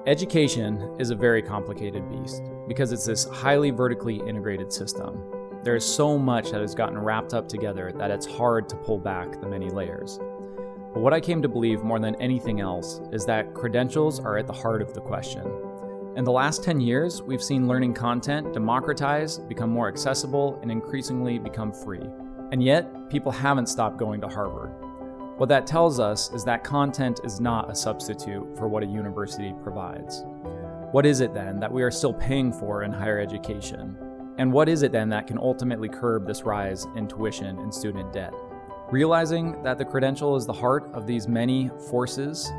Education is a very complicated beast because it's this highly vertically integrated system. There is so much that has gotten wrapped up together that it's hard to pull back the many layers. But what I came to believe more than anything else is that credentials are at the heart of the question. In the last 10 years, we've seen learning content democratize, become more accessible, and increasingly become free. And yet, people haven't stopped going to Harvard. What that tells us is that content is not a substitute for what a university provides. What is it then that we are still paying for in higher education? And what is it then that can ultimately curb this rise in tuition and student debt? Realizing that the credential is the heart of these many forces,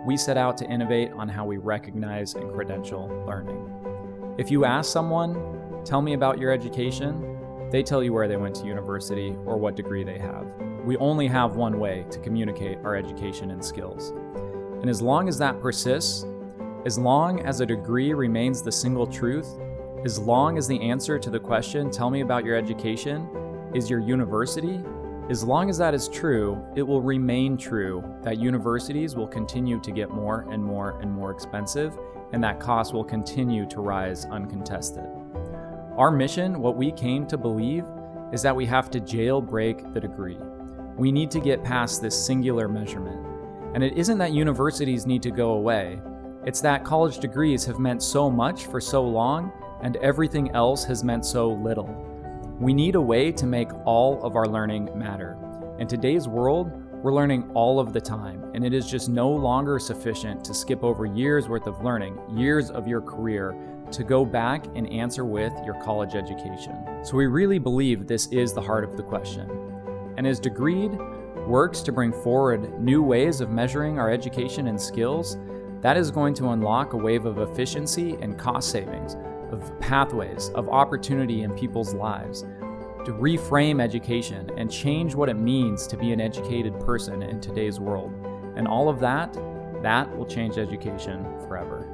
we set out to innovate on how we recognize and credential learning. If you ask someone, tell me about your education, they tell you where they went to university or what degree they have. We only have one way to communicate our education and skills. And as long as that persists, as long as a degree remains the single truth, as long as the answer to the question, tell me about your education, is your university, as long as that is true, it will remain true that universities will continue to get more and more and more expensive, and that costs will continue to rise uncontested. Our mission, what we came to believe, is that we have to jailbreak the degree. We need to get past this singular measurement. And it isn't that universities need to go away. It's that college degrees have meant so much for so long, and everything else has meant so little. We need a way to make all of our learning matter. In today's world, we're learning all of the time, and it is just no longer sufficient to skip over years worth of learning, years of your career, to go back and answer with your college education. So we really believe this is the heart of the question. And as Degreed works to bring forward new ways of measuring our education and skills, that is going to unlock a wave of efficiency and cost savings, of pathways, of opportunity in people's lives, to reframe education and change what it means to be an educated person in today's world. And all of that will change education forever.